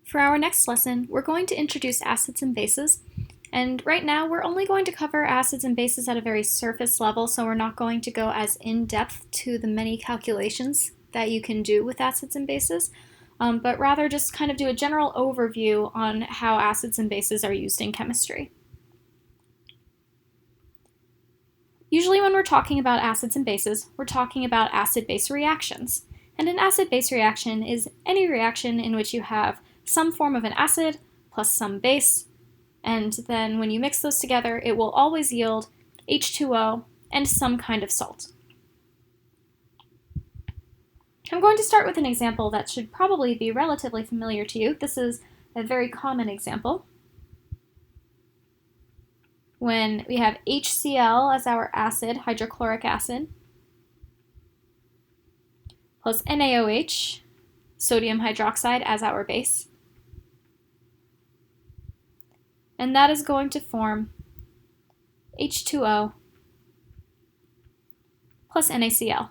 For our next lesson, we're going to introduce acids and bases, and right now we're only going to cover acids and bases at a very surface level, so we're not going to go as in-depth to the many calculations that you can do with acids and bases, but rather just kind of do a general overview on how acids and bases are used in chemistry. Usually when we're talking about acids and bases, we're talking about acid-base reactions. And an acid-base reaction is any reaction in which you have some form of an acid plus some base, and then when you mix those together, it will always yield H2O and some kind of salt. I'm going to start with an example that should probably be relatively familiar to you. This is a very common example. When we have HCl as our acid, hydrochloric acid, plus NaOH, sodium hydroxide, as our base. And that is going to form H2O plus NaCl.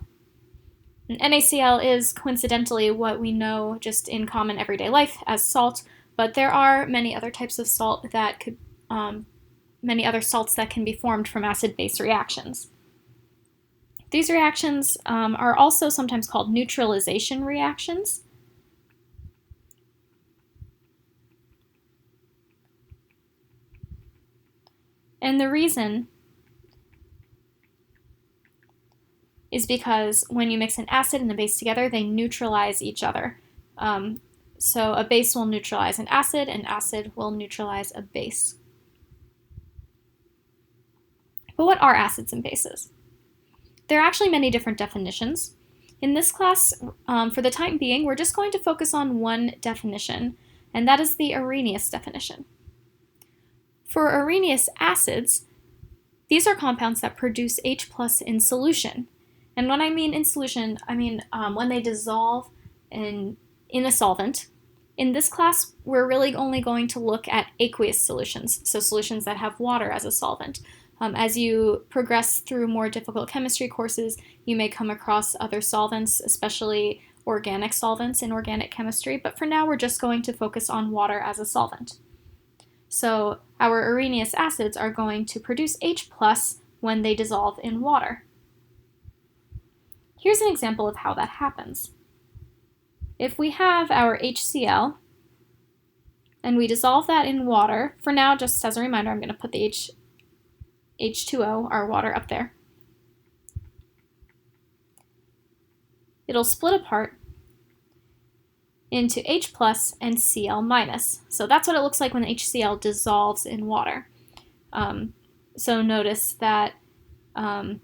And NaCl is coincidentally what we know just in common everyday life as salt, but there are many other types of salt that could, many other salts that can be formed from acid-base reactions. These reactions are also sometimes called neutralization reactions. And the reason is because when you mix an acid and a base together, they neutralize each other. So a base will neutralize an acid will neutralize a base. But what are acids and bases? There are actually many different definitions. In this class, for the time being, we're just going to focus on one definition, and that is the Arrhenius definition. For Arrhenius acids, these are compounds that produce H+ in solution. And when I mean in solution, I mean when they dissolve in a solvent. In this class, we're really only going to look at aqueous solutions, so solutions that have water as a solvent. As you progress through more difficult chemistry courses, you may come across other solvents, especially organic solvents in organic chemistry, but for now we're just going to focus on water as a solvent. So our Arrhenius acids are going to produce H+ when they dissolve in water. Here's an example of how that happens. If we have our HCl and we dissolve that in water, for now, just as a reminder, I'm going to put the H2O, our water, up there. It'll split apart into H+ and Cl-. So that's what it looks like when HCl dissolves in water. So notice that HCl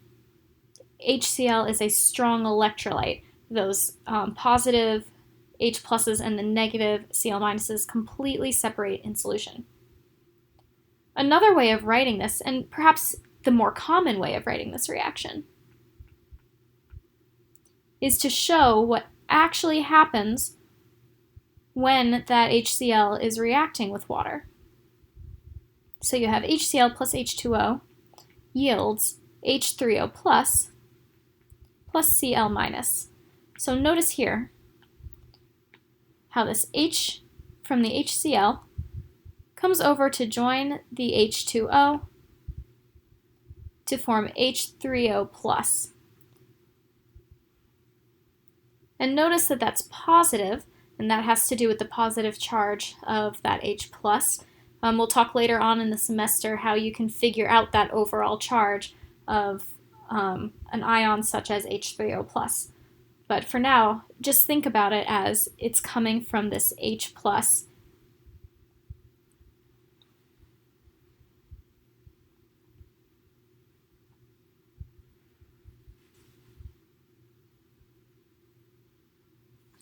is a strong electrolyte. Those positive H+ and the negative Cl- completely separate in solution. Another way of writing this, and perhaps the more common way of writing this reaction, is to show what actually happens when that HCl is reacting with water. So you have HCl plus H2O yields H3O plus Cl-. So notice here how this H from the HCl comes over to join the H2O to form H3O+. And notice that that's positive, and that has to do with the positive charge of that H+. We'll talk later on in the semester how you can figure out that overall charge of an ion such as H3O+. But for now, just think about it as it's coming from this H+.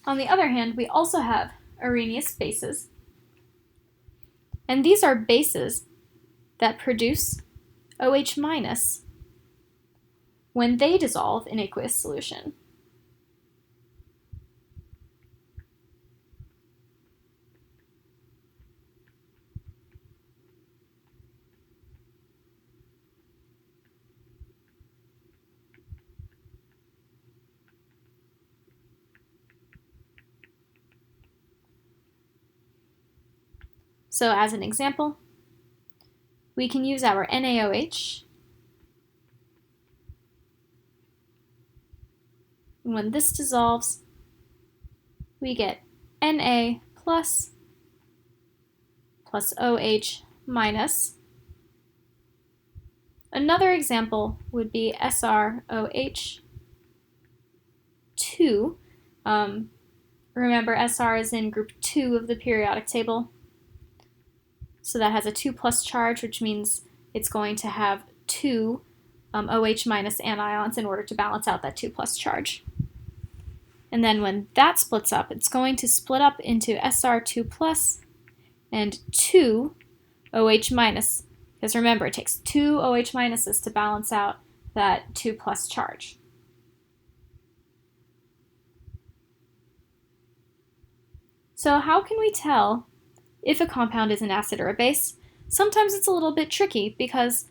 On the other hand, we also have Arrhenius bases. And these are bases that produce OH- when they dissolve in aqueous solution. So as an example, we can use our NaOH. And when this dissolves, we get Na plus OH minus. Another example would be SrOH 2. Remember, Sr is in group 2 of the periodic table. So that has a 2 plus charge, which means it's going to have 2 OH minus anions in order to balance out that 2 plus charge. And then when that splits up, it's going to split up into Sr2 plus and 2 OH minus. Because remember, it takes 2 OH minuses to balance out that 2 plus charge. So how can we tell if a compound is an acid or a base? Sometimes it's a little bit tricky because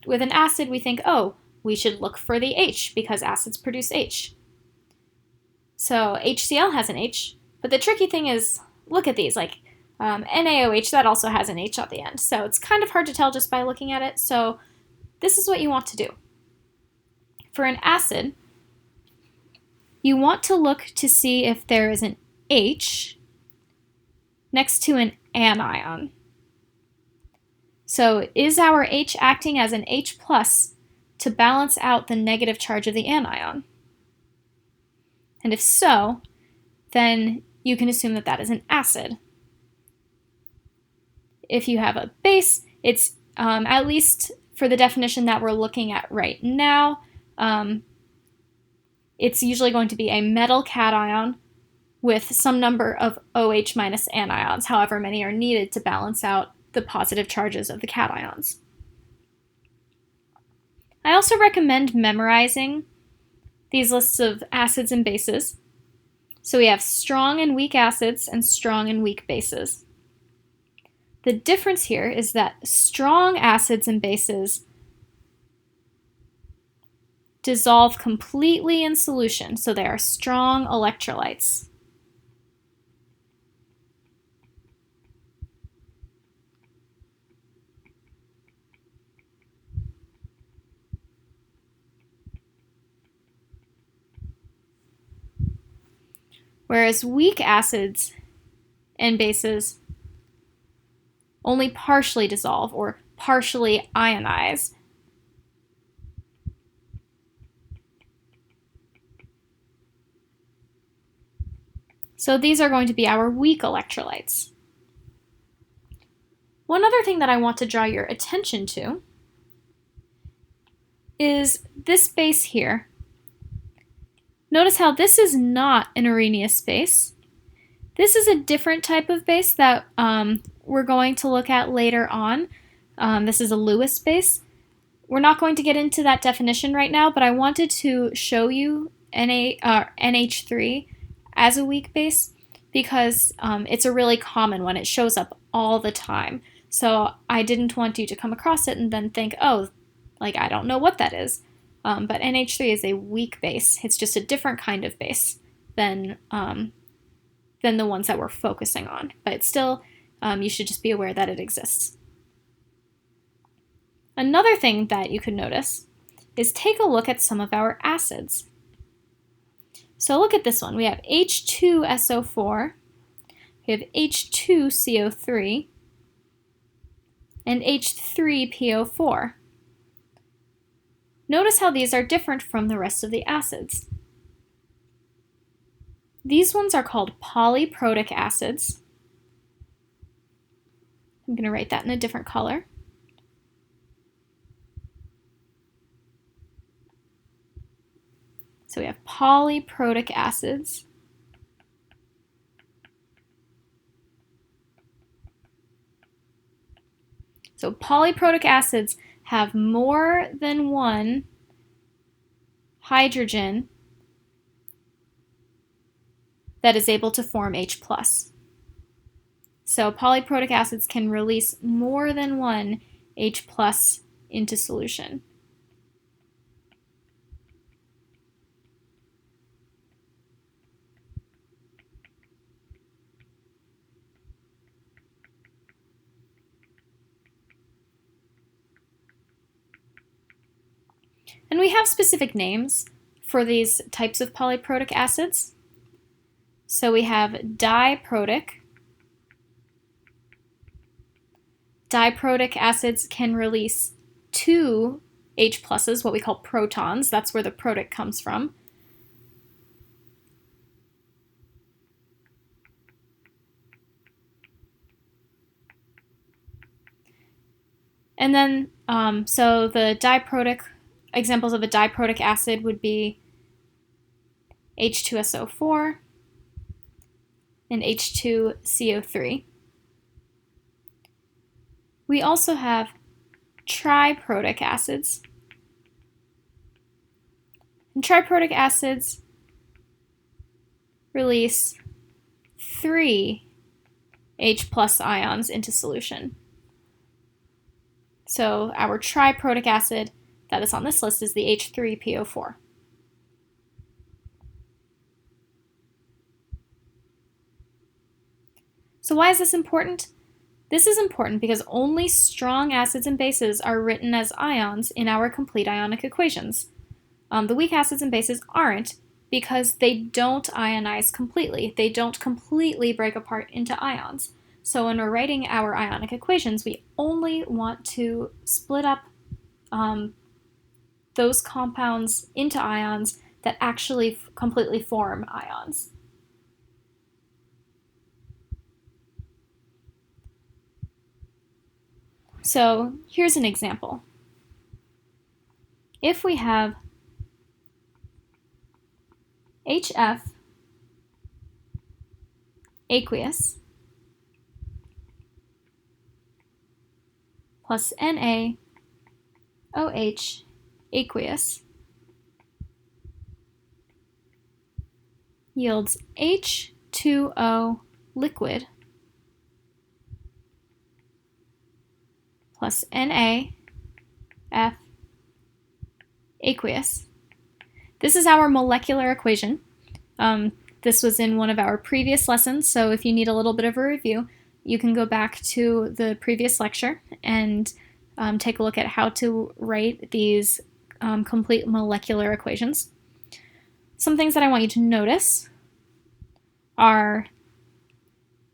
with an acid we think, oh, we should look for the H because acids produce H. So HCl has an H, but the tricky thing is, look at these, like NaOH, that also has an H at the end. So it's kind of hard to tell just by looking at it. So this is what you want to do. For an acid, you want to look to see if there is an H next to an anion. So is our H acting as an H plus to balance out the negative charge of the anion? And if so, then you can assume that that is an acid. If you have a base, it's at least for the definition that we're looking at right now, it's usually going to be a metal cation with some number of OH minus anions, however many are needed to balance out the positive charges of the cations. I also recommend memorizing these lists of acids and bases. So we have strong and weak acids and strong and weak bases. The difference here is that strong acids and bases dissolve completely in solution, so they are strong electrolytes. Whereas weak acids and bases only partially dissolve or partially ionize. So these are going to be our weak electrolytes. One other thing that I want to draw your attention to is this base here. Notice how this is not an Arrhenius base. This is a different type of base that we're going to look at later on. This is a Lewis base. We're not going to get into that definition right now, but I wanted to show you NH3 as a weak base because it's a really common one. It shows up all the time. So I didn't want you to come across it and then think, oh, like I don't know what that is. But NH3 is a weak base. It's just a different kind of base than the ones that we're focusing on. But still, you should just be aware that it exists. Another thing that you could notice is take a look at some of our acids. So look at this one. We have H2SO4, we have H2CO3, and H3PO4. Notice how these are different from the rest of the acids. These ones are called polyprotic acids. I'm going to write that in a different color. So we have polyprotic acids. So polyprotic acids have more than one hydrogen that is able to form H+. So polyprotic acids can release more than one H+ into solution. And we have specific names for these types of polyprotic acids. So we have diprotic. Diprotic acids can release two H pluses, what we call protons. That's where the protic comes from. And then, so the diprotic, examples of a diprotic acid would be H2SO4 and H2CO3. We also have triprotic acids. And triprotic acids release 3 H plus ions into solution. So our triprotic acid that is on this list is the H3PO4. So why is this important? This is important because only strong acids and bases are written as ions in our complete ionic equations. The weak acids and bases aren't because they don't ionize completely. They don't completely break apart into ions. So when we're writing our ionic equations, we only want to split up those compounds into ions that actually completely form ions. So here's an example. If we have HF aqueous plus NaOH aqueous yields H2O liquid plus NaF aqueous. This is our molecular equation. This was in one of our previous lessons, so if you need a little bit of a review, you can go back to the previous lecture and take a look at how to write these complete molecular equations. Some things that I want you to notice are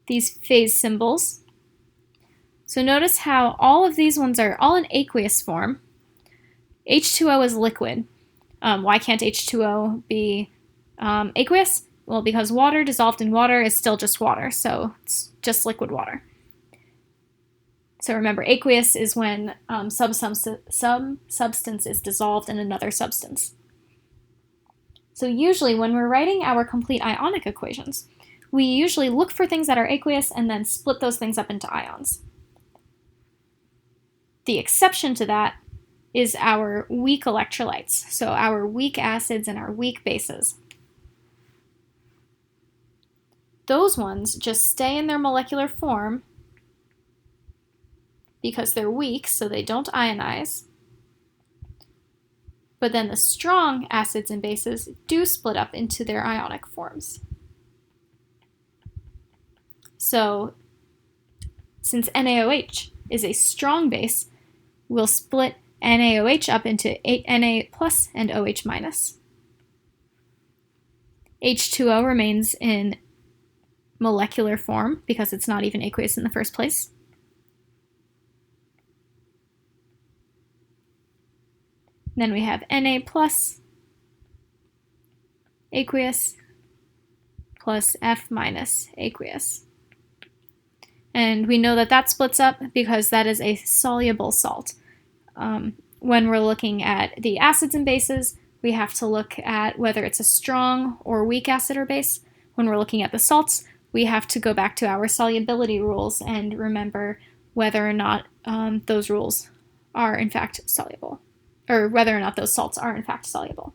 these phase symbols. So notice how all of these ones are all in aqueous form. H2O is liquid. Why can't H2O be aqueous? Well, because water dissolved in water is still just water, so it's just liquid water. So remember, aqueous is when some substance is dissolved in another substance. So usually when we're writing our complete ionic equations, we usually look for things that are aqueous and then split those things up into ions. The exception to that is our weak electrolytes, so our weak acids and our weak bases. Those ones just stay in their molecular form because they're weak, so they don't ionize. But then the strong acids and bases do split up into their ionic forms. So since NaOH is a strong base, we'll split NaOH up into Na plus and OH minus. H2O remains in molecular form because it's not even aqueous in the first place. Then we have Na plus aqueous plus F minus aqueous. And we know that that splits up because that is a soluble salt. When we're looking at the acids and bases, we have to look at whether it's a strong or weak acid or base. When we're looking at the salts, we have to go back to our solubility rules and remember whether or not those rules are in fact soluble, or whether or not those salts are in fact soluble.